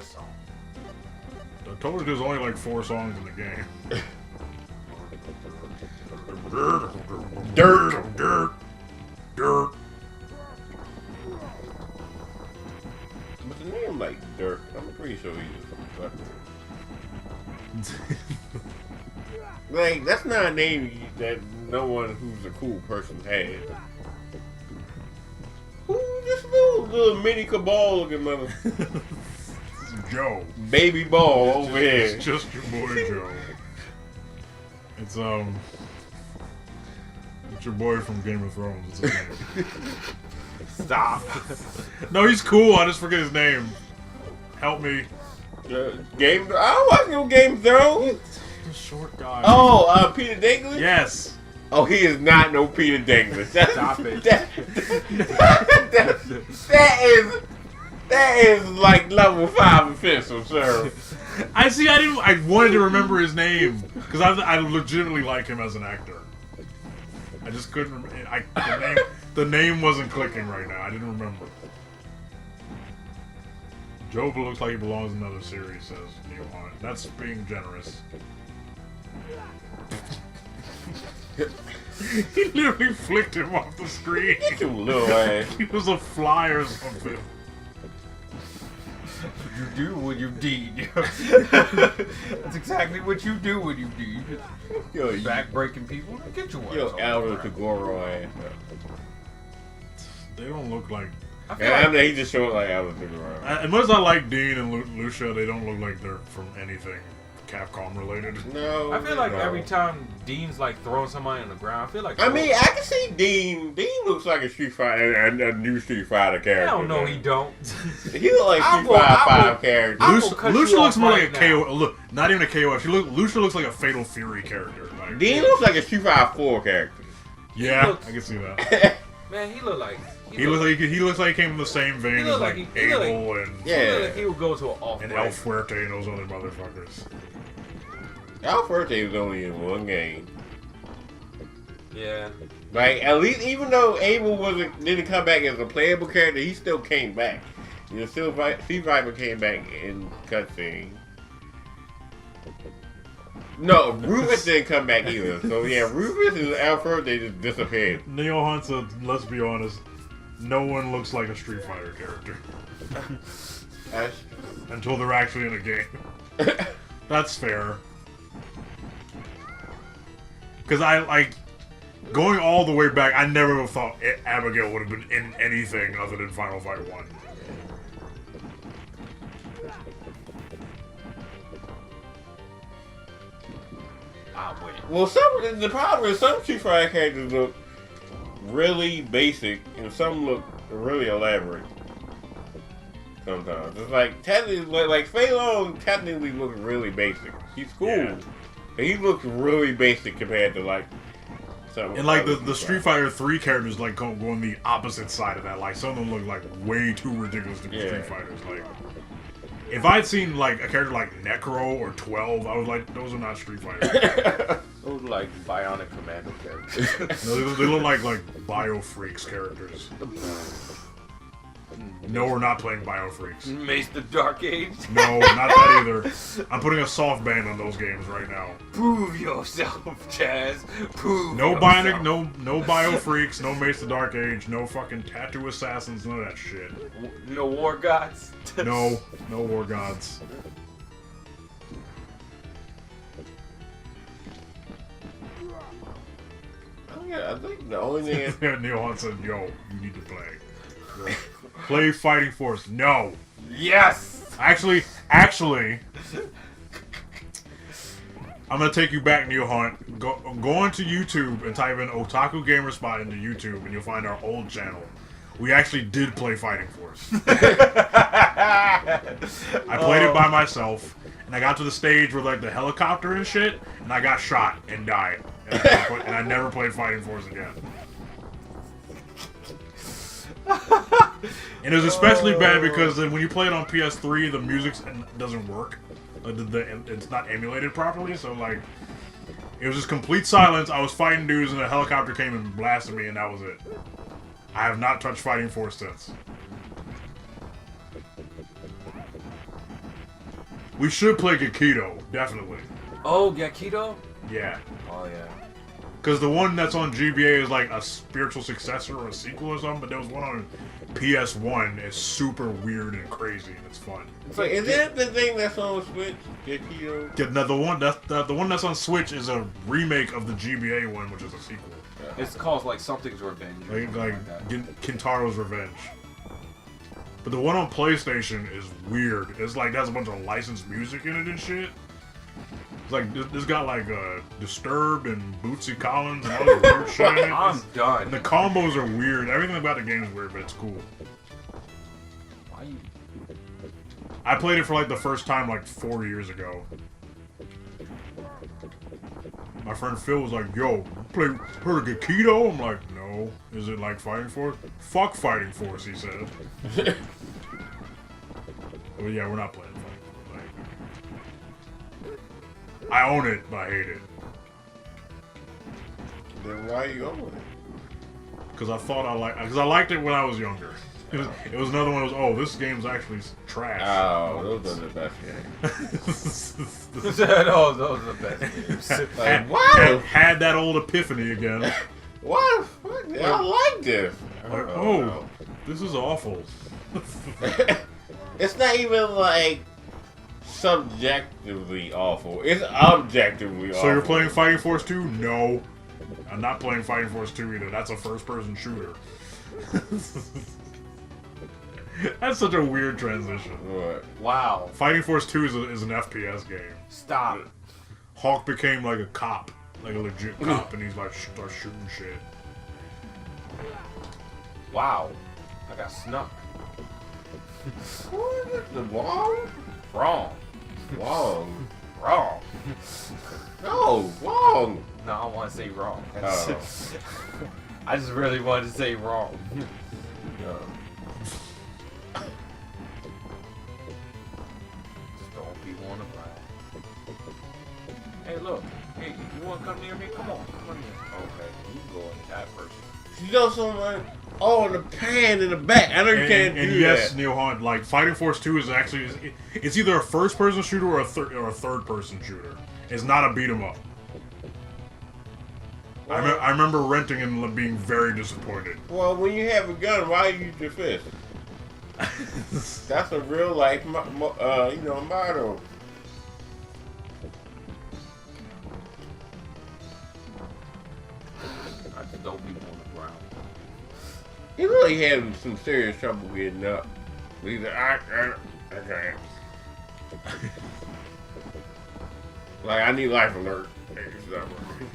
this song. I told you there's only like 4 songs in the game. Dirt. But the name like Dirk, I'm pretty sure he's like, that's not a name that no one who's a cool person has. Who this little mini cabal looking mother? Joe. Baby ball over here. It's just your boy Joe. It's it's your boy from Game of Thrones. It's his name. Stop. No, he's cool. I just forget his name. Help me. Game. I don't watch no Game of Thrones. The short guy. Oh, Peter Dinklage? Yes. Oh, he is not no Peter Dinklage. Stop it. That is like level 5 official, sir. I wanted to remember his name because I legitimately like him as an actor. I just couldn't. The name wasn't clicking right now. I didn't remember. Joe looks like he belongs in another series, says Neil Hunt. That's being generous. He literally flicked him off the screen. You little ass. He was a fly or something. You do when you deed. That's exactly what you do when you deed. Yo, Back-breaking people. Get your Yo, ass Alvin off. Tagoro ass. They don't look like. I feel like He just showed like Alvin Tagoro. As much as I like Dean and Lucia, they don't look like they're from anything Capcom related. No. I feel like no. every time Dean's like throwing somebody on the ground, I feel like I mean, I can see Dean. Dean looks like a Street Fighter, a new Street Fighter character. hell no, he don't. He look like I'll Street go- Fighter I'll 5 character. I'll Lucia, go cut Lucia you looks off more right like a now. KO. Look, not even a KO. Lucia looks like a Fatal Fury character. Like, Dean looks like a Street Fighter 4 character. yeah, looks- I can see that. Man, he look like He looks like he came from the same vein He as look like like he look Abel and he look like he would go to an off and El Fuerte and those other motherfuckers. Al Fuerte was only in one game. Yeah. Like, at least, even though Abel didn't come back as a playable character, he still came back. You know, Sea Viper came back in cutscene. No, Rufus didn't come back either. So yeah, Rufus and Al Fuerte just disappeared. Neil Hunt said, let's be honest, no one looks like a Street Fighter character until they're actually in a game. That's fair. Because I like going all the way back. I never would have thought Abigail would have been in anything other than Final Fight 1. Well, the problem is some Street Fighter characters look really basic and some look really elaborate. Sometimes it's like technically, like Fei Long technically looks really basic. He's cool, Yeah. but he looks really basic compared to like some. And like other the Street Fighter 3 characters like going the opposite side of that. Like some of them look like way too ridiculous to be Street Fighters. Like if I'd seen like a character like Necro or 12, I was like, those are not Street Fighters. Those are like Bionic Commando characters. No, they look like Bio Freaks characters. No, we're not playing Bio Freaks. Mace the Dark Age. No, not that either. I'm putting a soft ban on those games right now. Prove yourself, Chaz. Prove No yourself. Bionic, no Bio Freaks, no Mace the Dark Age, no fucking Tattoo Assassins, none of that shit. No War Gods. No War Gods. I think the only thing is, Neil Hunt said, yo, you need to play. Play Fighting Force. No. Yes. Actually, I'm gonna take you back, Neil Hunt. Go onto YouTube and type in Otaku Gamer Spot into YouTube, and you'll find our old channel. We actually did play Fighting Force. I played it by myself, and I got to the stage where like the helicopter and shit, and I got shot and died, and I never played Fighting Force again. And it was especially bad because when you play it on PS3, the music doesn't work. It's not emulated properly, so like it was just complete silence. I was fighting dudes, and a helicopter came and blasted me, and that was it. I have not touched Fighting Force since. We should play Gekido, definitely. Oh, Yakido? Yeah. Oh, yeah. Because the one that's on GBA is like a spiritual successor or a sequel or something, but there was one on PS1. It's super weird and crazy, and it's fun. So is that the thing that's on Switch? Gekido? Yeah, no, the one that's on Switch is a remake of the GBA one, which is a sequel. It's called like Something's Revenge. or something Like that. Kintaro's Revenge. But the one on PlayStation is weird. It's like there's a bunch of licensed music in it and shit. It's like this got like Disturbed and Bootsy Collins and all this weird shit in it. I'm done. And the combos are weird. Everything about the game is weird, but it's cool. Why you? I played it for like the first time like 4 years ago. My friend Phil was like, "Yo, you heard of Gekido?" I'm like, "No." Is it like Fighting Force? Fuck Fighting Force, he said. Well, yeah, we're not playing Fighting Force. I own it, but I hate it. Then why you on it? Because I thought because I liked it when I was younger. It was another one that was, oh, this game's actually trash. Oh, those are the best games. No, those are the best games. Like, wow! Had that old epiphany again. What? I like this. Like, oh, this is awful. It's not even like subjectively awful. It's objectively awful. So you're playing Fighting Force 2? No. I'm not playing Fighting Force 2 either. That's a first-person shooter. That's such a weird transition. What? Wow. Fighting Force 2 is an FPS game. Stop. Hawk became like a cop. Like a legit cop, and he's like, starts shooting shit. Wow. I got snuck. What is the wrong? Wrong. Wrong. Wrong. No, wrong. No, I want to say wrong. Oh. I just really wanted to say wrong. No. Just don't be one of mine. Hey, look. Hey, you want to come near me? Come on. Come here. Okay, you go in that person. You know someone? Oh, the pan in the back. I know you can't do and yes, that. Neil Hunt, like Fighting Force 2 is actually it's either a first-person shooter or a third-person shooter. It's not a beat 'em up. Well, I remember renting and being very disappointed. Well, when you have a gun, why use your fist? That's a real life, motto. I just don't be on the ground. He really had some serious trouble getting up. He's like, I can't. Like, I need life alert. It's not working.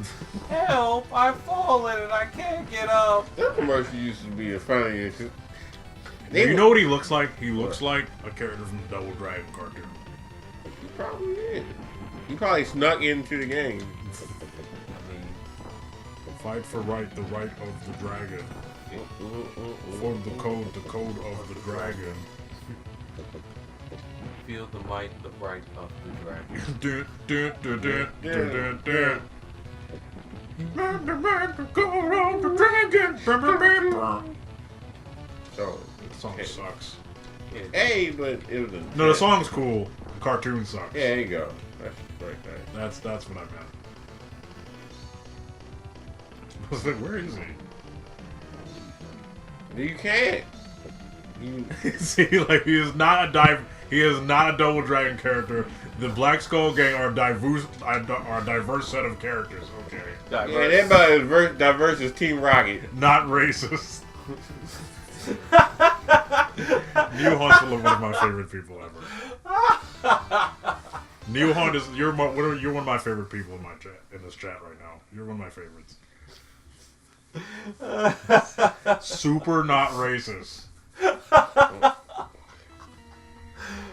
Help! I've fallen and I can't get up. That commercial used to be a funny. You know what he looks like? He looks like a character from the Double Dragon cartoon. He probably did. He probably snuck into the game. Fight for the right of the dragon. For the code of the dragon. Feel the might, the bright of the dragon. Dun, dun, dun, dun, dun, dun, dun. The code of the dragon. So, The song sucks. hey, but it was a. No, the song's cool. The cartoon sucks. Yeah, there you go. That's right there. That's what I meant. I was like, where is he? You can't. You, See, like he is not a Double Dragon character. The Black Skull Gang are a diverse set of characters. Okay, yeah, they're about as diverse as Team Rocket. not racist. Neil Hunt's one of my favorite people ever. Neil Hunt is you're one of my favorite people in my chat in this chat right now. You're one of my favorites. Super not racist.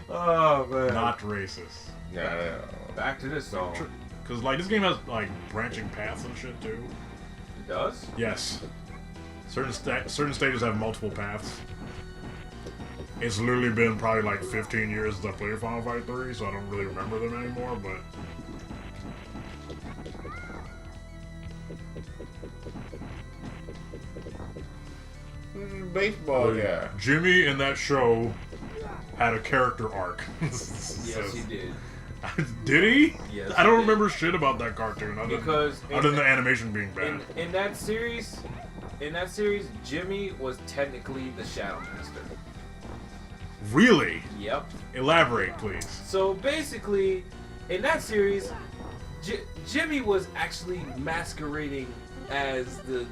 Oh man. Not racist. Yeah. Back to this song. Because like this game has like branching paths and shit too. It does? Yes. Certain stages have multiple paths. It's literally been probably like 15 years since I played Final Fight 3, so I don't really remember them anymore, but... Baseball guy. Jimmy in that show had a character arc. Yes, he did. Did he? Yes, I don't he did. remember shit about that cartoon other than the animation being bad. In that series, Jimmy was technically the Shadow Master. Really? Yep. Elaborate, please. So basically, in that series, Jimmy was actually masquerading as the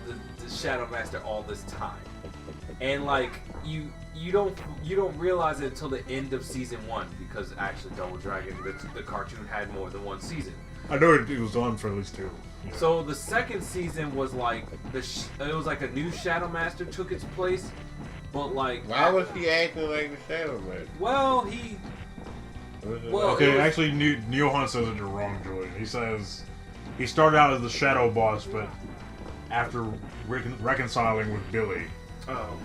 Shadow Master all this time, and like you don't realize it until the end of season 1 because actually Double Dragon the cartoon had more than one season. I know it was on for at least 2. Yeah. So the second season was like it was like a new Shadow Master took its place, but like why was he acting like the Shadow Master? Well, okay, actually, Neil Hunt says it wrong, Julian. He says he started out as the Shadow Boss, but after reconciling with Billy. Oh.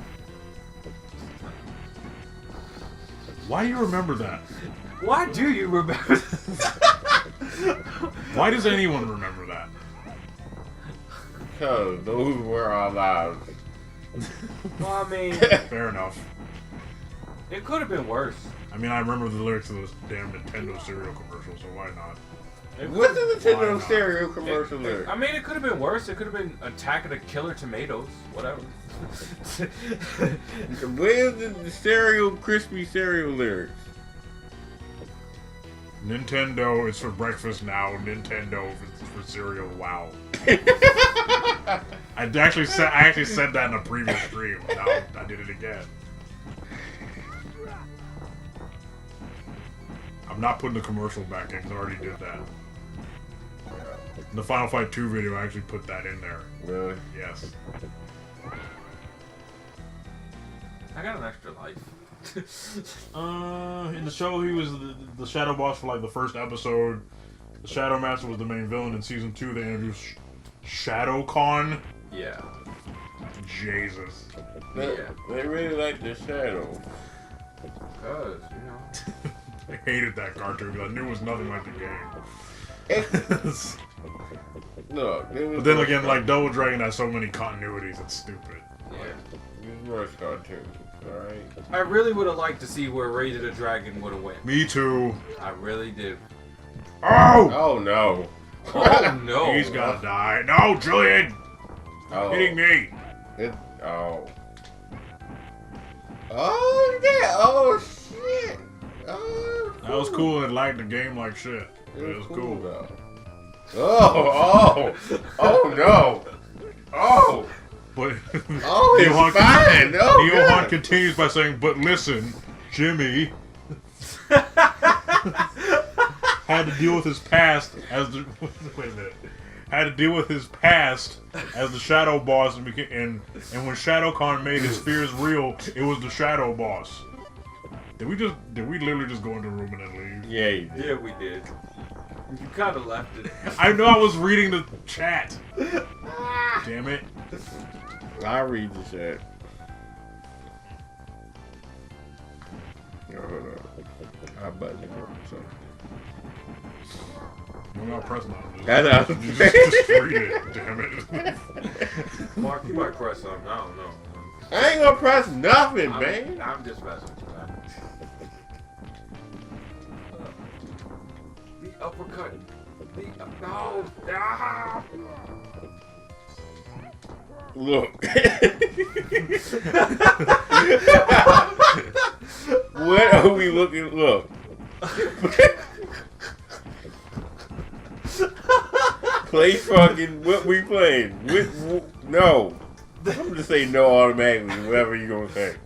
Why do you remember that? Why do you remember Why does anyone remember that? Because those were our lives. Well, I mean, Fair enough. it could have been worse. I mean, I remember the lyrics to those damn Nintendo cereal commercials, so why not? What's the Why Nintendo not? stereo commercial lyric? I mean, it could have been worse. It could have been Attack of the Killer Tomatoes. Whatever. Where's the stereo crispy cereal lyrics? Nintendo is for breakfast now. Nintendo is for cereal. Wow. I actually said that in a previous stream. Now I did it again. I'm not putting the commercial back in because I already did that. In the Final Fight 2 video, I actually put that in there. Really? Yes. I got an extra life. In the show, he was the Shadow Boss for like the first episode. The Shadow Master was the main villain in season 2. They introduced Shadow Khan. Yeah. Jesus. They really like the Shadow. Because, you know. I hated that cartoon because I knew it was nothing like the game. Look, But then again, like Double Dragon has so many continuities, it's stupid. Yeah. These worst cartoons, alright? I really would have liked to see where Rage of the Dragon would have went. Me too. I really did. Oh! Oh no. Oh no. He's gotta die. No, Julian! Oh. Hitting me! Oh. Oh, yeah. Oh, shit. Oh, That was cool and liked the game like shit. It was cool. though. Oh no. Oh. But Oh, it's fine. Oh, Neil good. Hunt continues by saying, "But listen, Jimmy had to deal with his past as the wait a minute. Had to deal with his past as the Shadow Boss, and when Shadow Khan made his fears real, it was the Shadow Boss." Did we literally just go into a room and then leave? Yeah, you did. Yeah, we did. You kind of left it. I know I was reading the chat. Damn it. I'll read the chat. I'll button it up, so. You're not pressing on it. I know. Just read it. Damn it. Mark, you might press something. I don't know. I ain't gonna press nothing, man. I'm just messing with you, man. The uppercut. No. Ah. Look. What are we looking? Look. Play fucking what we playing. No. I'm gonna say no automatically, whatever you're gonna say.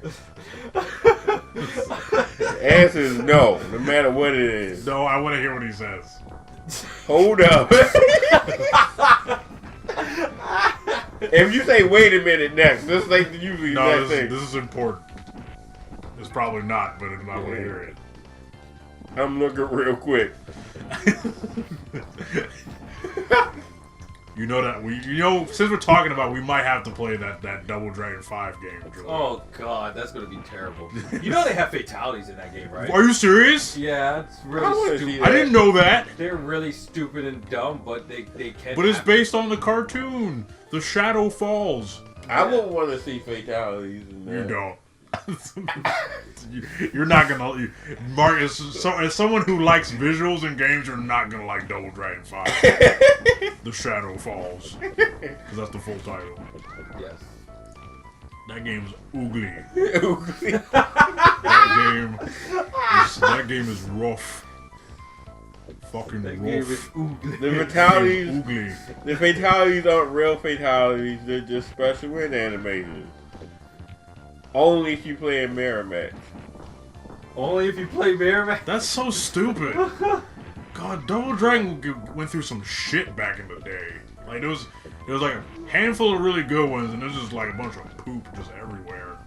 The answer is no, no matter what it is. No, I want to hear what he says. Hold up. If you say wait a minute next, this is like usually No, next thing. this is important. It's probably not, but I want to hear it. I'm looking real quick. You know that since we're talking about, we might have to play that Double Dragon 5 game. Julian. Oh god, that's gonna be terrible. You know they have fatalities in that game, right? Are you serious? Yeah, it's I really wanna see stupid. that. I didn't know that. They're really stupid and dumb, but they can. But it's happen. based on the cartoon. The Shadow Falls. I would want to see fatalities in there. You don't. You're not gonna. Mark, as someone who likes visuals in games, you're not gonna like Double Dragon 5. The Shadow Falls, because that's the full title. Yes. That game's oogly. Oogly. That game is rough. Fucking That rough. game is oogly. The fatalities aren't real fatalities. They're just special and animated. Only if you play a mirror match. Only if you play Mirror Match. That's so stupid. God, Double Dragon went through some shit back in the day. Like there was like a handful of really good ones, and there's just like a bunch of poop just everywhere.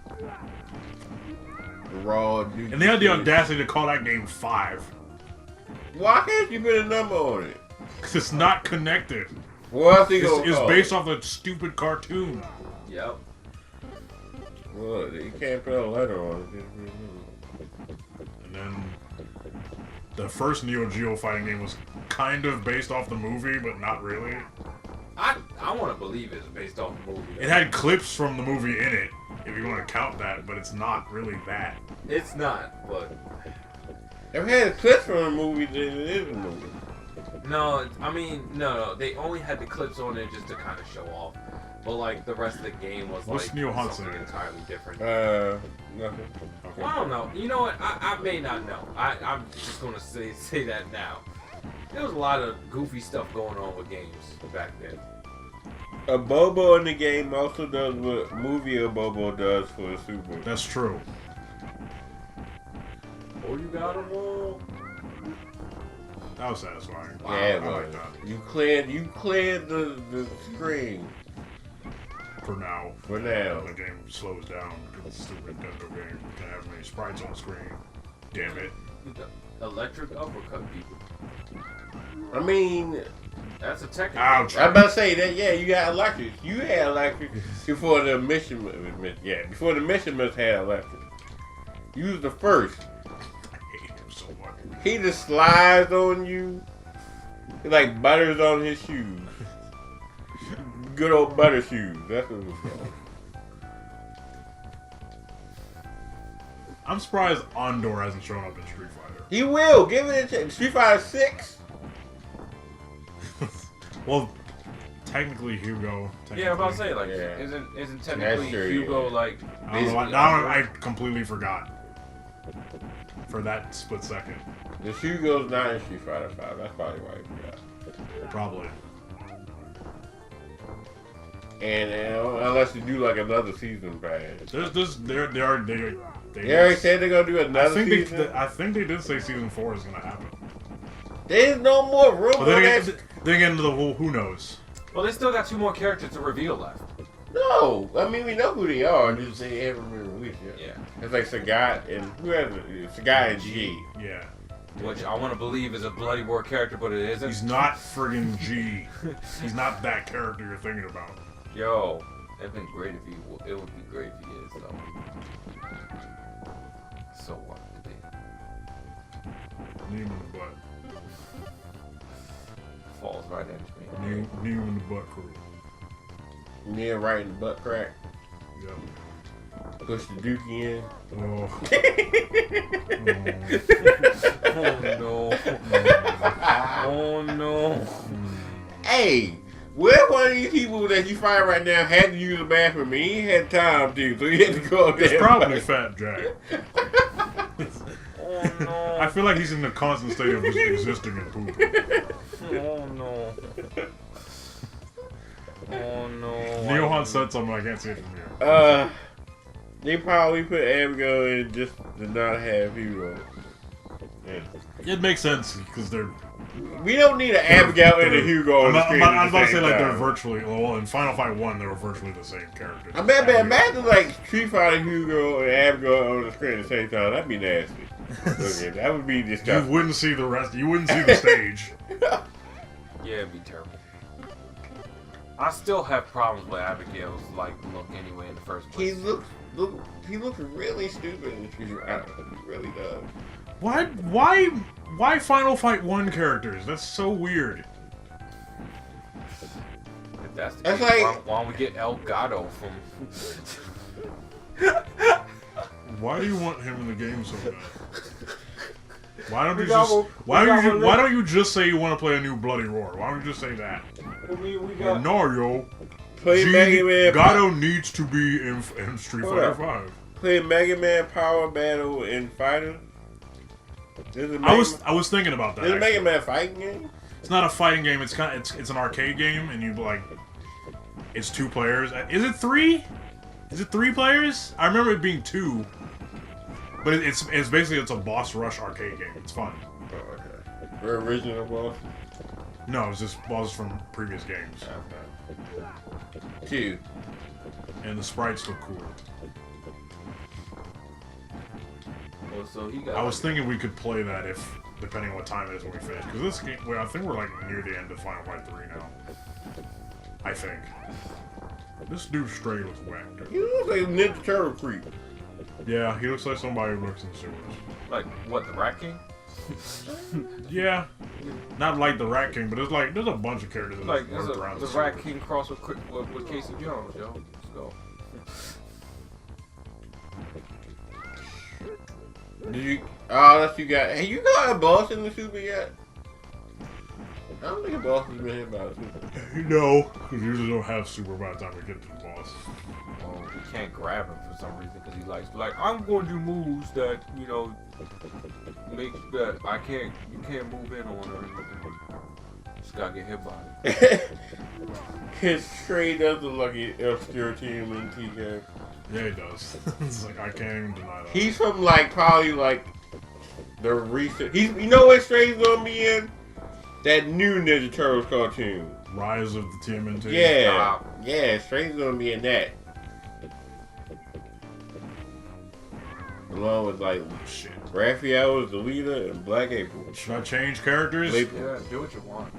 Raw, dude. And they had the audacity to call that game 5. Why can't you put a number on it? Because it's not connected. Well, I think It's based off a stupid cartoon. Yep. Well, you can't put a letter on it. And then the first Neo Geo fighting game was kind of based off the movie, but not really. I want to believe it's based off the movie. It had clips from the movie in it, if you want to count that, but it's not really that. It's not, but... If it had clips from the movie, then it is a movie. No, I mean, no. They only had the clips on there just to kind of show off. But, like, the rest of the game was, What's like, Neil Hunt something saying? entirely different. Nothing. Okay. Well, I don't know. You know what? I may not know. I'm just going to say that now. There was a lot of goofy stuff going on with games back then. A Bobo in the game also does what movie a Bobo does for the Super Bowl. That's true. Oh, you got them all? That was satisfying. Yeah, I but like that. you cleared the screen For now. for now. The game slows down because it's still a Nintendo game. You can't have many sprites on screen. Damn it. The electric uppercut people. I mean, That's a technical. Ouch. I'm about to say that. Yeah, you got electric. You had electric before the mission. Yeah, before the mission must had electric. You was the first. I hate him so much. He just slides on you. He like butters on his shoes. Good old butter shoes. That's what it was called. I'm surprised Andor hasn't shown up in Street Fighter. He will. Give it a chance. Street Fighter 6. Well, technically Hugo. Yeah, I'm about to say, like, Yeah. isn't technically true, Hugo yeah. like? I don't know why, basically now Andor? I completely forgot. For that split second. The shoe goes not in Street Fighter 5. That's probably why he forgot. Probably. And unless you do like another season pass. They already said they're gonna do another season. I think they did say season 4 is gonna happen. There's no more room But on then that. again, into the whole who knows. Well, they still got 2 more characters to reveal left. No, I mean we know who they are. Just they haven't been released yet. Yeah. It's like Sagat and who has it? Sagat and G. Yeah. Which I want to believe is a Bloody War character, but it isn't. He's not friggin' G. He's not that character you're thinking about. Yo, it'd been great if he. It would be great if he is though. So what? Knee him in the butt. Falls right into me. Knee him in the butt crew. Me and right in the butt crack. Yep. Push the dookie in. Oh. Oh no. Oh no. Hey, what one of these people that you find right now had to use the bathroom and he ain't had time to, so he had to go up It's there. probably Fat Jack. Oh no. I feel like he's in the constant state of just existing and pooping. Oh no. Oh no. Neil Hunt said something, I can't see it from here. They probably put Abigail in just to not have heroes. Yeah. It makes sense, because they're... We don't need an Abigail and a Hugo on the screen. I'm about to say, like, they're virtually... Well, in Final Fight 1, they were virtually the same characters. I bet, imagine, like, Street Fighter Hugo and Abigail on the screen at the same time. That'd be nasty. Okay, that would be You disgusting. wouldn't see the rest. You wouldn't see the stage. Yeah, it'd be terrible. I still have problems with Abigail's like look anyway in the first place. He looks really stupid in Street Fighter. He really does. Why Final Fight 1 characters? That's so weird. If that's the That's case, like- why don't we get El Gato from? Why do you want him in the game so bad? Why don't We you just say you want to play a new Bloody Roar? Why don't you just say that? we got Mario. play Mega Man. Gato needs to be in Street Fighter 5. Play Mega Man Power Battle in Fighter. I was thinking about that. Is it Mega Man fighting game? It's not a fighting game. It's an arcade game, and you like. It's 2 players. Is it 3? Is it 3 players? I remember it being 2. But it's basically a boss rush arcade game. It's fun. Oh, okay. Very original boss. No, it's just bosses from previous games. Okay. 2. And the sprites look cool. Well, so he got. I was thinking we could play that depending on what time it is when we finish. Because this game, I think we're like near the end of Final Fight 3 now. I think. This dude straight looks whacked. You look like Ninja Turtle creep. Yeah, he looks like somebody who looks in sewers. Like what? The Rat King? Yeah, not like the Rat King, but there's a bunch of characters that Like work around the the Rat sewers. King cross with Casey Jones, yo. Let's go. Did you? Oh, that's you got. Hey, you got a boss in the super yet? I don't think a boss has been hit by a super. No, because usually don't have super by the time we get to the boss. Well, we can't grab him for some reason because he likes I'm going to do moves that make that you can't move in on or anything. Just gotta get hit by it. His trade does look like an obscure team in TK. Yeah, he does. It's like I can't even deny that. He's from probably the recent. You know what Straight's gonna be in? That new Ninja Turtles cartoon. Rise of the TMNT. Yeah, yeah, Straight's gonna be in that. Along with Shit. Raphael is the leader and Black April. Should I change characters? Wait. Yeah, do what you want.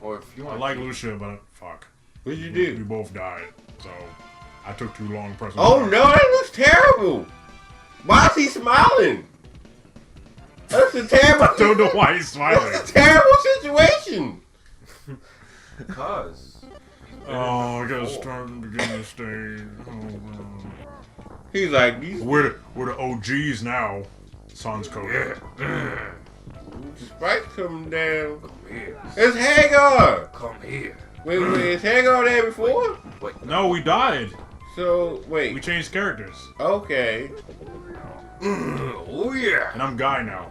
Or if you I want. like Lucia, but fuck. What'd you We do? both died, so I took too long pressing. Oh no, that looks terrible. Why is he smiling? That's a terrible. I don't know why he's smiling. That's a terrible situation. Because. Oh, I gotta start at the beginning of the stage. Oh, man. He's like, these We're the OGs now. Sans code. spikes coming down. Come here. It's Hagar. Come here. Wait, is Hagar there before? Wait. No, we died. So We wait. changed characters, Okay. Oh yeah. and I'm Guy now.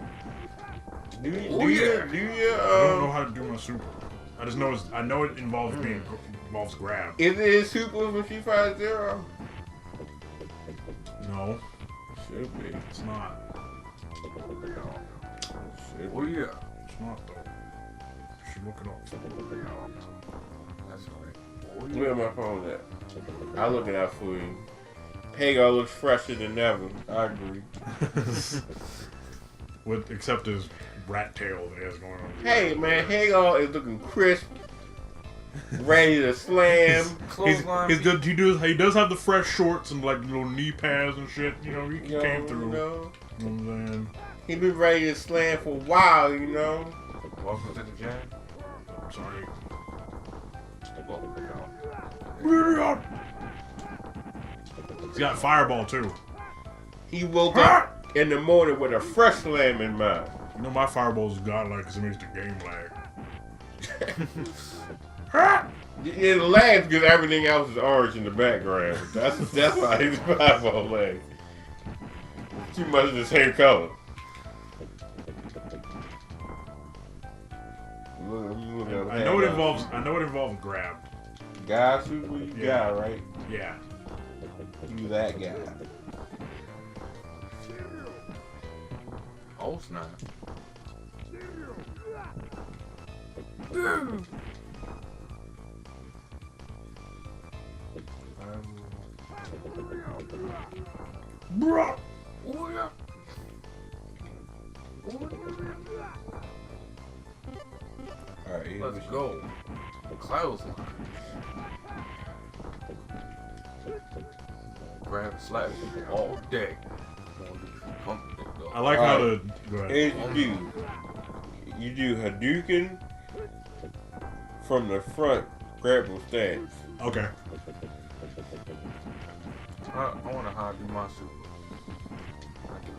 Do you? Oh, yeah. Do you? I don't know how to do my super. I just know I know it involves involves grab. Is it his super when she fights Zero? No, Should be. it's not. Should Oh be. yeah. It's not though. You should look it up. That's right. Oh Where my phone at? I'll look it up for you. Hagar looks fresher than ever. I agree. Except his rat tail that he has going on. Hey man, Hagar is looking crisp, ready to slam. Clothesline. He does have the fresh shorts and like little knee pads and shit. You know, he You came know, through. you know. You know what I'm saying? He been ready to slam for a while, you know. Welcome to the jam. Sorry. Welcome to the He's got fireball too. He woke up in the morning with a fresh slam in mind. You know my fireball's godlike because it makes the game lag. It lags because everything else is orange in the background. That's why his fireball lags. Too much of the same color. Look, I know it involves grab. Guy super, you Yeah. guy, right? Yeah. You that guy. Oh snap. Bruh. Oh yeah. Alright, Let's go. Clouds line. Grab and slap all day. I like how the. Go ahead. Here's you do Hadouken from the front grapple stance. Okay. I want to how I do my super.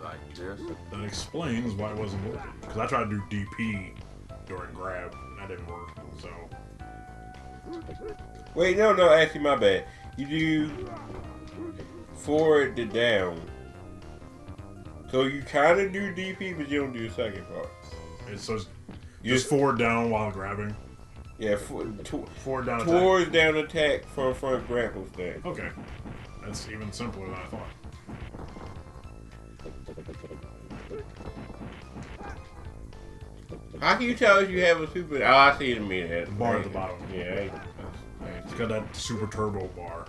like this. That explains why it wasn't working. Because I tried to do DP during grab, and that didn't work. So. Wait, no, actually, my bad. You do forward to down. So you kind of do DP, but you don't do the second part. So just forward down while grabbing. Yeah, forward down attack. Towards down attack from front grapple stand. Okay. That's even simpler than I thought. How can you tell if you have a super... Oh, I see it in me. The bar at the bottom. Yeah. It's got that super turbo bar.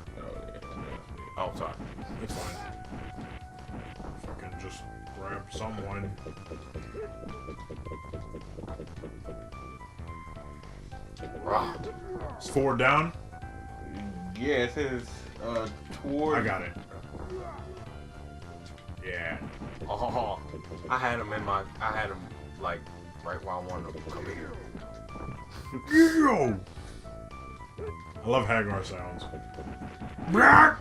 Oh, sorry. It's fine. If I can just grab someone. It's forward down? Yeah, it says toward... I got it. Yeah. Oh, I had him like right while I wanted to come here. Yo! I love Hagar sounds. Black!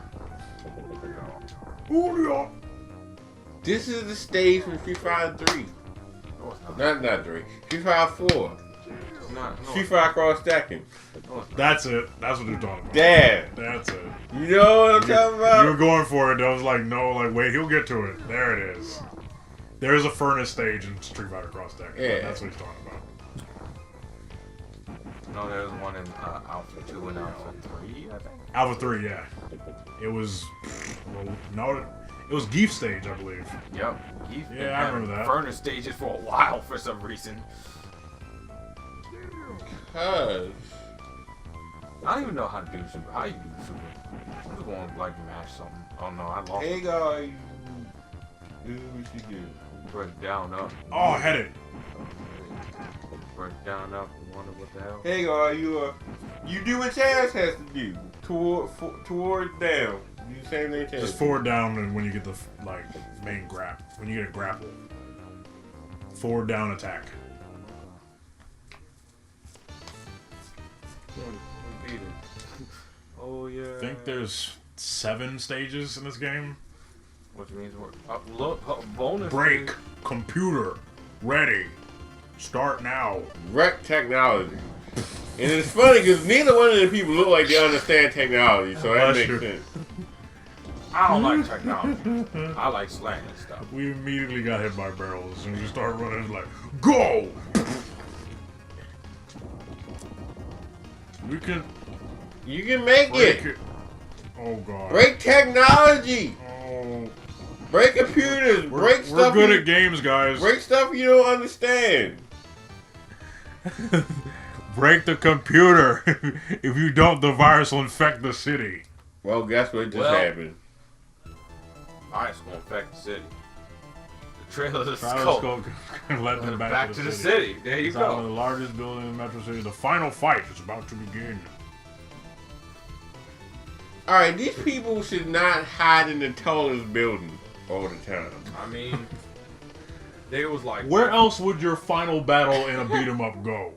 This is the stage from Street Fighter 3. No, it's not. Not 3. Street Fighter 4. It's not. No, Street Fighter cross stacking. no, it's not. That's it. That's what you're talking about. Damn. That's it. You know what I'm talking about? You were going for it. I was like, no, like, wait, he'll get to it. There it is. There is a furnace stage in Street Fighter Cross Deck. Yeah. That's what he's talking about. No, there's one in Alpha 2 and Alpha 3, I think. Alpha 3, yeah. It was, well, no, it was Geef stage, I believe. Yep. He's been Yeah, I having remember that. Furnace stages for a while for some reason. Cuz. I don't even know how to do super. How you do super? I'm just going to like mash something. Oh no, I lost. Hey, guys. Do what you do. Press down up. Oh, I had it. Press down up. Wonder what the hell. Hey, guys, you do what Chaz has to do. Toward down. You the same thing Chaz. Just forward down and when you get the, like, main grab. When you get a grapple. Forward down attack. We beat it. Oh yeah. I think there's 7 stages in this game. Which means we're bonus. Break. Computer. Ready. Start now. Wreck technology. And it's funny because neither one of the people look like they understand technology, so that Bless makes you. sense. I don't like technology. I like slanging stuff. We immediately got hit by barrels as soon as we started running. It's like, go! We can You can make break it. it. Oh god. Break technology. Oh. Break computers. Break We're stuff. good you, at games, guys. break stuff you don't understand. Break the computer. If you don't, the virus will infect the city. Well, guess what just Well, happened? Alright, it's gonna affect the city. The trailer is Let's scope. go and let them back to the city. There you It's out of the go. largest building in the metro city. The final fight is about to begin. Alright, these people should not hide in the tallest building all the time. I mean, they was like, Where else would your final battle in a beat 'em up go?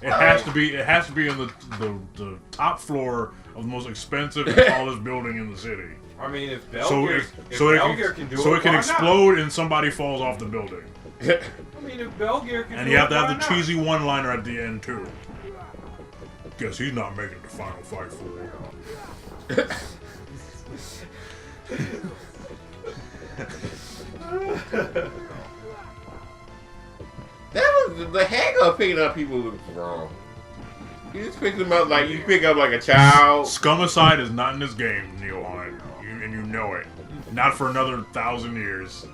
It has to be. It has to be in the top floor of the most expensive and tallest building in the city. I mean, if So Belgier, it, if so it Belgier can, can do so it, it can why explode and somebody falls off the building. Not? I mean, if Belgier can And do you have it, to have why the not? cheesy one-liner at the end too. Guess he's not making the final fight for it. That was the hang of picking up people was wrong. You just pick them up like you pick up like a child. Scumicide is not in this game, Neil Hunt, and you know it. Not for another 1,000 years.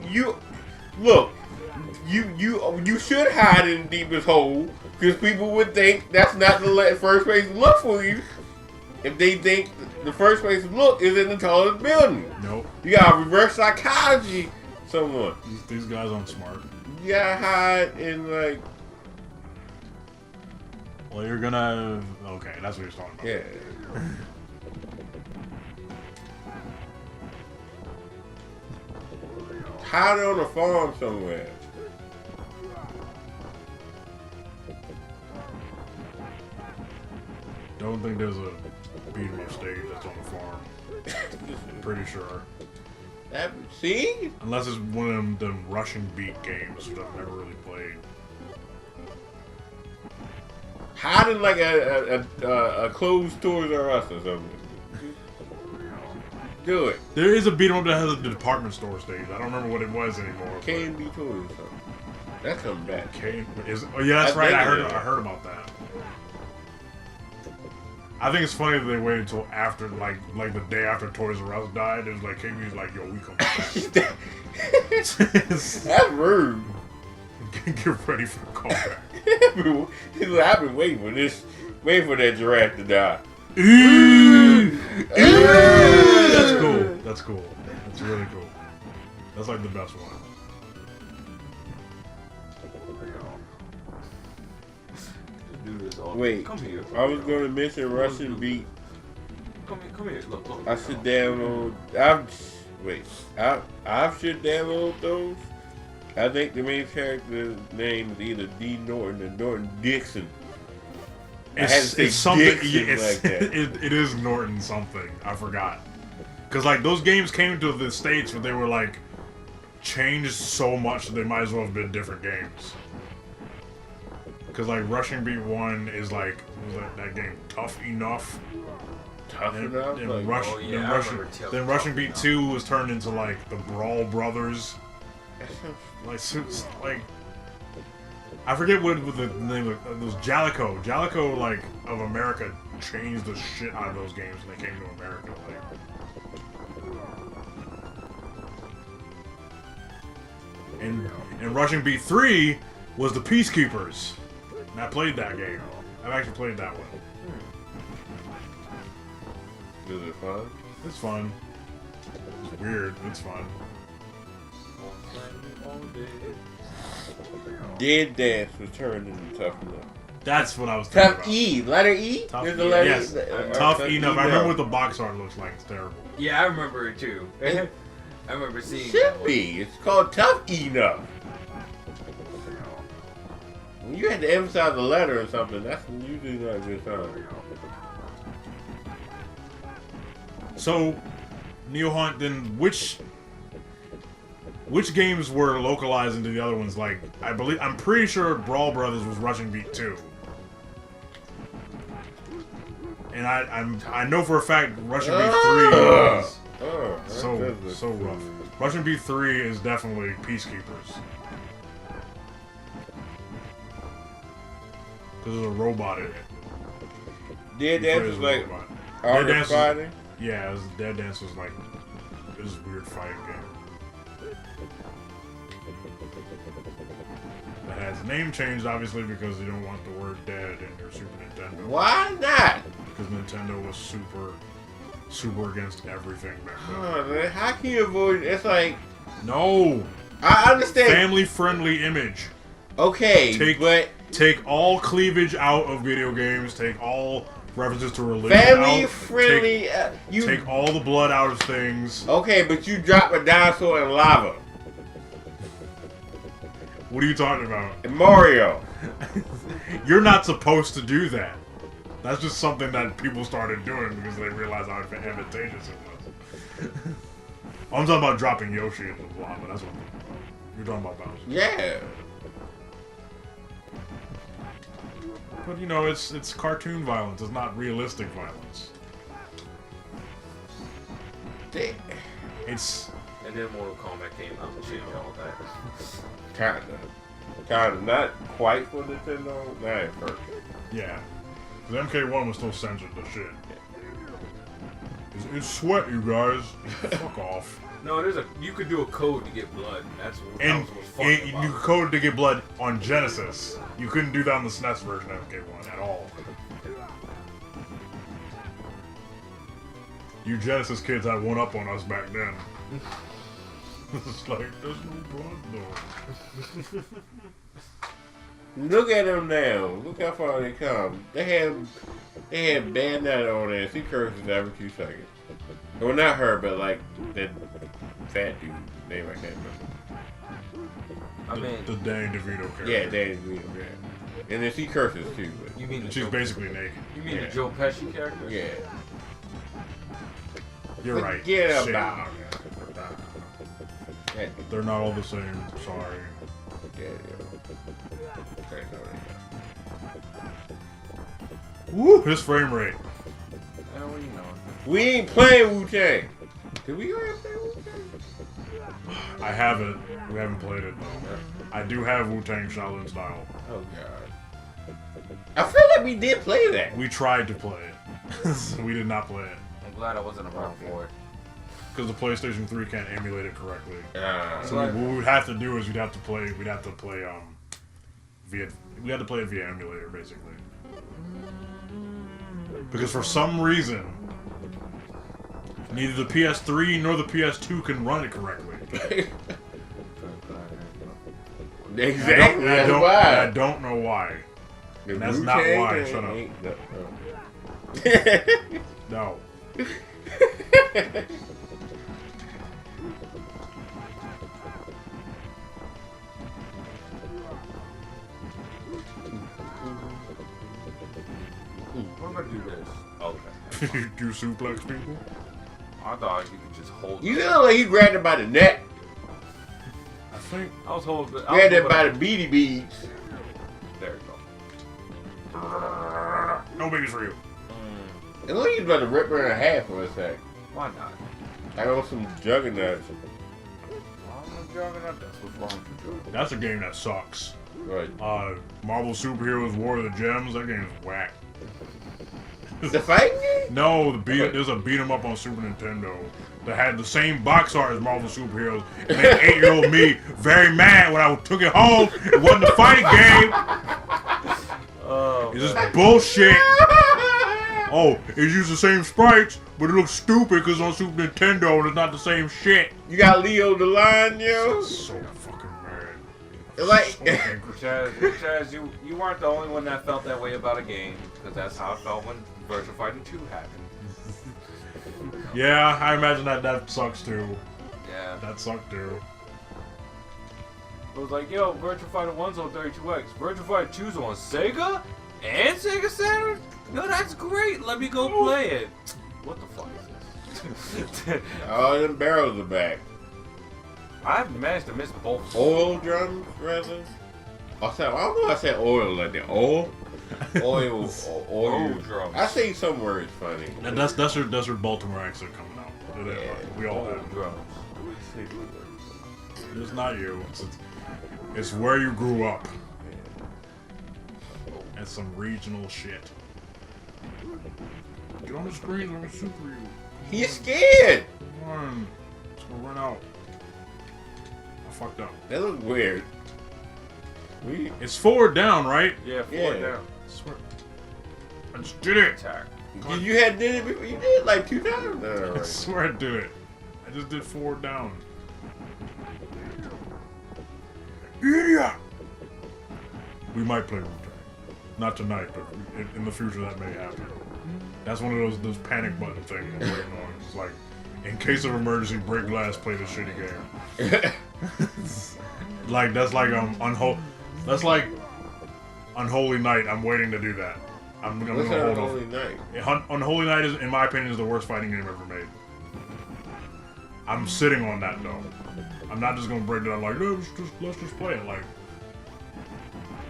You look. You should hide in the deepest hole because people would think that's not the first place to look for you. If they think the first place to look is in the tallest building. Nope. You got reverse psychology, someone. These guys aren't smart. You gotta hide in like Well, you're gonna. Okay, that's what you're talking about. yeah. Hide on a farm somewhere. Don't think there's a beat 'em up stage that's on the farm. Pretty sure. See? Unless it's one of them Russian beat games that I've never really played. Hiding like a closed Toys R Us or something. Do it. There is a beat 'em up that has a department store stage. I don't remember what it was anymore. K&B Toys or something. That's coming back. Oh yeah, that's right. I think it is. heard about that. I think it's funny that they waited until after, like the day after Toys R Us died. It was like KB's like, "Yo, we come back." That's rude. Get ready for the callback. He's like, I've been waiting for this, waiting for that giraffe to die. That's cool. That's cool. That's really cool. That's like the best one. Wait, come here. I was going to mention Russian Beat. Come here. Look. I should download. I've should download those. I think the main character's name is either D. Norton or Norton Dixon. It's something. Dixon Like that. It is Norton something. I forgot. Because like those games came to the States, but they were like changed so much that they might as well have been different games. Because like Rushing Beat 1 is like, was that game Tough Enough? Tough And, enough. and Like, then Rushing Beat 2 was turned into like the Brawl Brothers. Like I forget what the name of it was. Jalico. Jalico, like of America, changed the shit out of those games when they came to America. Like, and Rushing Beat 3 was the Peacekeepers. And I played that game. I've actually played that one. is it fun? It's fun. It's weird. It's fun. Dead Dance was turned into Tough Enough. That's what I was talking Tough about. E, letter E. Tough There's E, a letter yes. E. Tough Enough. I remember what the box art looks like. It's terrible. Yeah, I remember it too. I remember seeing Should that one. be. It's called Tough Enough. When you had to emphasize the letter or something, that's usually not a good sign. So, Neo Hunt, then which games were localized into the other ones? Like, I'm pretty sure Brawl Brothers was Rushing Beat 2. And I know for a fact Rushing Beat 3 is so rough. Rushing Beat 3 is definitely Peacekeepers. Because there's a robot in it. Dead Dance was like Dead Dance fighting. Yeah, Dead Dance was like this weird fighting game. That has name changed obviously because you don't want the word dead in your Super Nintendo. Why not? Because Nintendo was super against everything back then. Oh, man, how can you avoid? It's like No, I understand. family-friendly image. Okay, but Take all cleavage out of video games. Take all references to religion family out. friendly. Take all the blood out of things. Okay, but you drop a dinosaur in lava. What are you talking about? In Mario. You're not supposed to do that. That's just something that people started doing because they realized how advantageous it was. I'm talking about dropping Yoshi into the lava. That's what I'm talking about. You're talking about Bowser. Yeah. But you know, it's cartoon violence. It's not realistic violence. It's And then Mortal Kombat came out and changed all that. Kinda. Not quite for Nintendo. Not at first. yeah. The MK1 was still censored the shit. It's sweat, you guys. Fuck off. No, you could do a code to get blood. That's what And was fun about you it. coded to get blood on Genesis. You couldn't do that on the SNES version of MK1 at all. You Genesis kids had one up on us back then. It's like, there's no blood though. Look at them now. Look how far they come. They had Bandana on there. She curses every 2 seconds. Well, not her, but like that fat dude. Name I can't remember. I mean, The Danny DeVito character. Yeah, Danny DeVito. Yeah. And then she curses too. But you mean the She's Joe, basically naked. You mean Yeah. the Joe Pesci character? yeah. You're right. Forget Shit. about They're not all the same. Sorry. Yeah. Okay, no, Woo! His frame rate. Hell, you know. we ain't playing Wu-Tang. Did we go and play Wu-Tang? I haven't. We haven't played it though. I do have Wu-Tang Shaolin style. Oh god. I feel like we did play that. We tried to play it. We did not play it. I'm glad I wasn't around for it. Because the PlayStation 3 can't emulate it correctly. So Right. what we would have to do is we'd have to play it via emulator basically. Because for some reason neither the PS3 nor the PS2 can run it correctly. Exactly. That's I why. don't know why. The That's not Wu-Tang why. thing Shut up. ain't No. I'm gonna do this. Okay. You do suplex people? I thought you could just hold You it. know, like he grabbed it by the neck. I think. I was holding it. Grabbed it by the beady beads. There you go. No babies for you. It looked like he was about to rip her in half for a sec. Why not? I got some juggernauts. I'm jogging up. That's what's wrong with you. That's a game that sucks. Right. Marvel Superheroes War of the Gems, that game is whack. The fighting game? No, there's a beat 'em up on Super Nintendo that had the same box art as Marvel Superheroes. And made 8-year-old me very mad when I took it home. It wasn't a fighting game. Oh, It's just bullshit. Oh, it used the same sprites, but it looks stupid because on Super Nintendo and it's not the same shit. You got Leo the Lion, yo? So fucking mad. Like, Chaz, you weren't the only one that felt that way about a game, because that's how I felt when Virtual Fighting 2 happened. Yeah, I imagine that sucks too. Yeah. That sucked too. It was like, yo, Virtual Fighter 1's on 32X. Virtual Fighter 2's on Sega and Sega Saturn? Yo, that's great. Let me go play it. What the fuck is this? all them barrels are back. I've managed to miss both. Oil drums, rather. I don't know if I said oil like that. Oil? Oil. Oil drums. I say some words funny. And that's your Baltimore accent coming out. It is. Yeah. We all Oil have. drums. It's not you. It's where you grew up. And some regional shit. Get on the screen, let me super you. He's scared. Come on. It's gonna run out. I fucked up. That looks weird. It's forward down, right? Yeah, forward Yeah. down. I swear. I just did it. Attack. You had did it before? You did like 2 times? No, I right. swear I did it. I just did forward down. Idiot! We might play Wu-Tang. Not tonight, but in the future that may happen. That's one of those panic button things I'm waiting on. It's like, in case of emergency, break glass, play this shitty game. Like that's like Unholy Night. I'm waiting to do that. I'm gonna What's hold Unholy off. Night? Unholy Night is, in my opinion, is the worst fighting game ever made. I'm sitting on that though. I'm not just gonna break it out like, no, let's just play it. Like,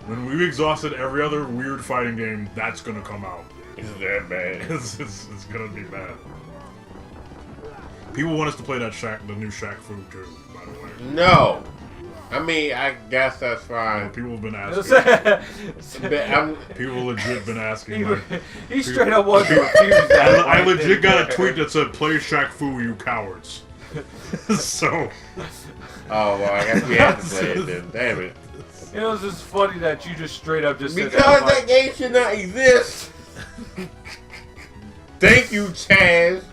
when we've exhausted every other weird fighting game, that's gonna come out. Is that bad? It's gonna be bad. People want us to play that the new Shaq Fu too, by the way. No. I mean, I guess that's fine. People have been asking. I'm, People legit been asking. Like, he straight up wanted to refuse that. I legit got a tweet that said, "Play Shaq Fu, you cowards." So. oh, well, I guess we have to play it then. Damn it. It was just funny that you just straight up just said Because that. that game should not exist. Thank you, Chaz.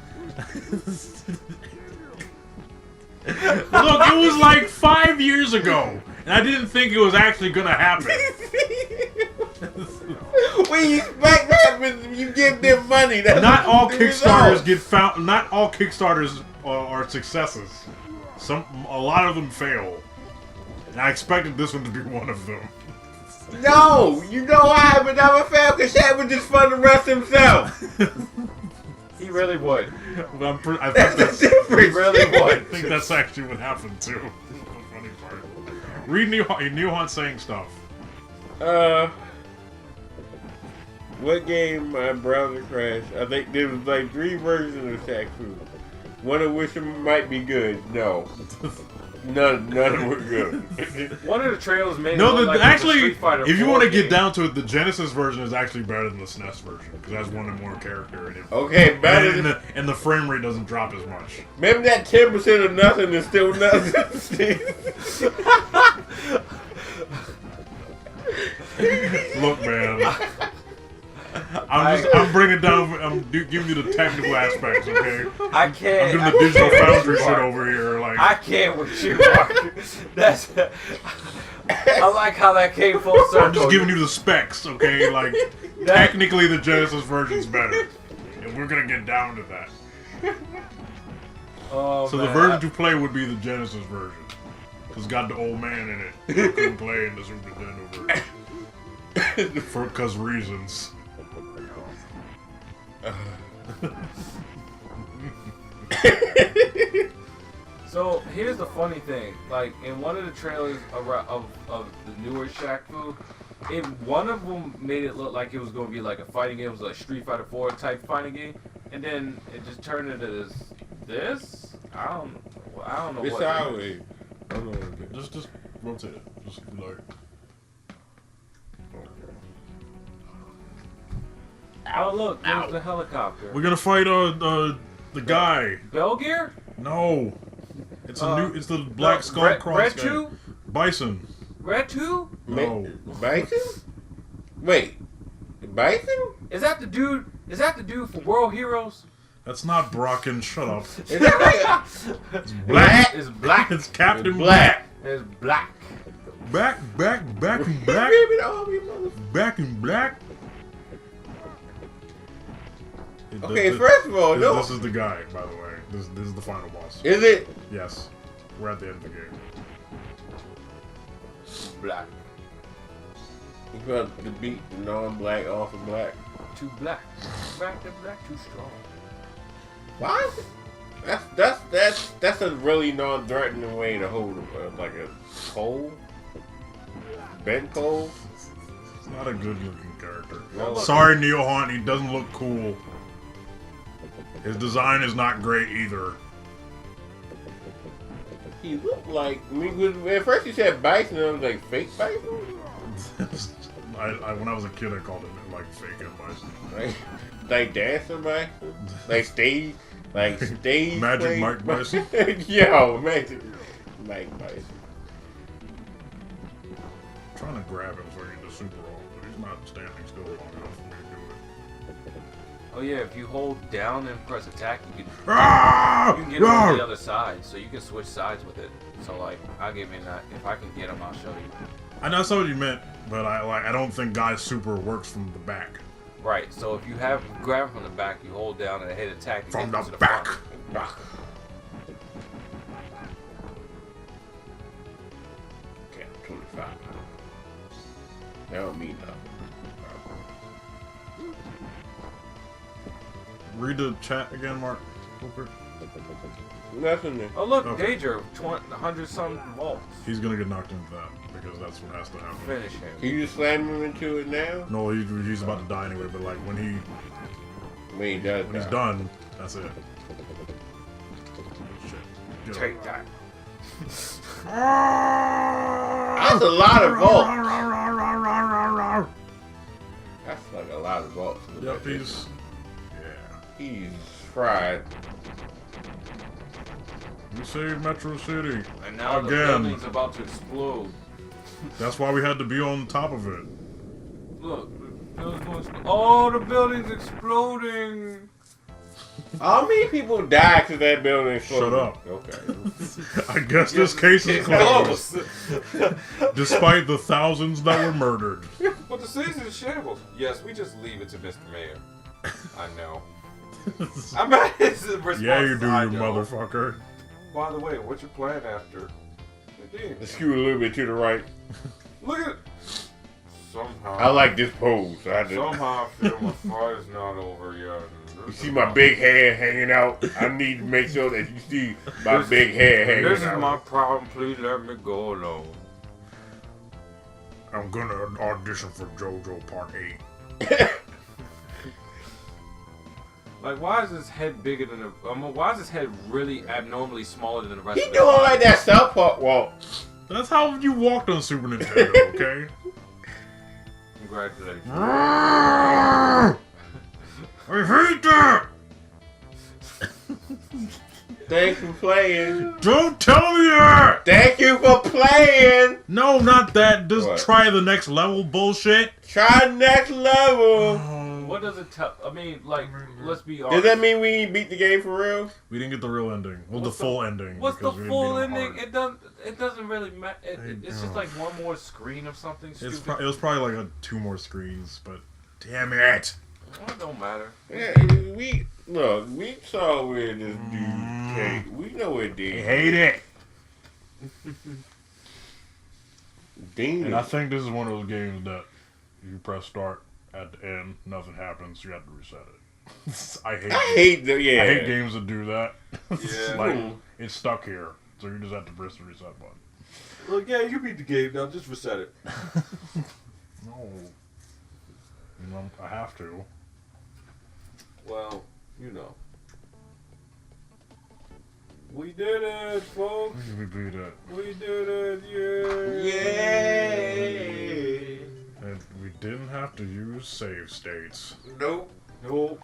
Look, it was like 5 years ago, and I didn't think it was actually gonna happen. When you expect that happens, you give them money. That's Not all the Kickstarters result. get found. Not all Kickstarters are successes. A lot of them fail, and I expected this one to be one of them. No, you know why I would never fail? Because Shaq would just fund the rest himself. He really would. I think That's the that's difference. He really I would. think that's actually what happened too. Read Neil Hunt saying stuff. What game my browser crashed? I think there was like 3 versions of Shaq Fu. One of which might be good. No. None of them were good. One of the trailers made No, it look like actually, Street Fighter if you 4 want to game. get down to it, the Genesis version is actually better than the SNES version because that's one of more character in it. Okay, better than... And the frame rate doesn't drop as much. Maybe that 10% of nothing is still nothing. Look, man. I'm bringing down. Giving you the technical aspects, okay? I can't. I'm doing the digital foundry shit over here, like. I can't with you, Mark. That's. I like how that came full circle. I'm just giving you the specs, okay? Like, technically, the Genesis version's better, and we're gonna get down to that. Oh, So man. the version to play would be the Genesis version. It's got the old man in it. You couldn't play in the Super Nintendo version. Because reasons. So here's the funny thing, like in one of the trailers of the newer Shaq Fu, one of them made it look like it was going to be like a fighting game, it was like Street Fighter 4 type fighting game, and then it just turned into this. I don't know It's what. sideways. Just rotate it. Just like. Oh look, there's the helicopter. We're gonna fight the guy. Belgear? No, it's it's the Black Skull Cross Red guy. 2? Bison. Red 2? No. Bison? Wait. Bison? Is that the dude? Is that the dude from World Heroes? That's not Brocken. Shut up. Is that like It's black. It's black. It's Captain black? It's black. Back and black. Back and black. Okay, first of all, no. This is the guy, by the way. This is the final boss. Is it? Yes. We're at the end of the game. Black. You felt the beat non-black off of black. Too black. Black to black, too strong. Why? That's a really non-threatening way to hold like a coal, bent coal. It's not a good-looking character. No. Sorry, Neil Hunt. He doesn't look cool. His design is not great either. He looked like at first you said bison, I was like fake bison. When I was a kid, I called it like fake and bison. Like dancer bison, like stage Magic playing Mike Bison. Yo, Magic Mike Bison. I'm trying to grab him so he can do super roll, but he's not standing still long enough for me to do it. Oh yeah, if you hold down and press attack, you can get him Ah! on the other side, so you can switch sides with it. So like, I'll give him that. If I can get him, I'll show you. I know that's what you meant, but I don't think Guy's super works from the back. Right. So if you grab him from the back, you hold down and hit attack. You From get him the to back. front. Okay, I'm 25 now. That don't mean nothing. Read the chat again, Mark. Real quick. Nothing there. Oh look, Okay. Danger, 100 some volts. He's gonna get knocked into that because that's what has to happen. Finish him. Can you just slam him into it now? No, he's about to die anyway. But like when When he does he's die. done, that's it. Shit. Get Take that. That's a lot of volts. That's like a lot of volts. Yep, He's fried. We saved Metro City. And now the Again. building's about to explode. That's why we had to be on top of it. Look, the building's going to explode. Oh, the building's exploding. How many people died because that building exploded? Shut up. Okay. I guess this case is closed. Close. Despite the thousands that were murdered. But the city's in shambles. Yes, we just leave it to Mr. Mayor. I know. I'm at his response. Yeah, you do, I you know. motherfucker. By the way, what's your plan after? Scoot a little bit to the right. Look at it. Somehow. I like this pose. So I just, Somehow I feel my fight's not over yet. you see my big head hanging out. I need to make sure that you see my big head hanging This out. is my problem. Please let me go alone. I'm gonna audition for JoJo Part 8. Like, why is his head bigger than the? Why is his head really abnormally smaller than the rest He of doing his body? like that South Park walk. That's how you walked on Super Nintendo, okay? Congratulations. I hate that! Thanks for playing. Don't tell me that! Thank you for playing. No, not that. Just What? try the next level bullshit. Try next level. What does it tell? I mean, like, let's be honest. Does that mean we beat the game for real? We didn't get the real ending. Well, the full ending. What's the because we didn't full beat 'em ending? hard. It doesn't really matter. It's just like one more screen of something It stupid. was probably like 2 more screens, but damn it! Well, it don't matter. Yeah, we saw where this dude came. We know where I dude. hate it. Demon. And I think this is one of those games that you press start at the end, nothing happens, you have to reset it. I hate games that do that. Yeah. Like, it's stuck here, so you just have to press the reset button. Look, yeah, you beat the game now. Just reset it. No. You know, I have to. Well, you know. We did it, folks. We beat it. We did it, yeah. Yay! And we didn't have to use save states. Nope. Nope.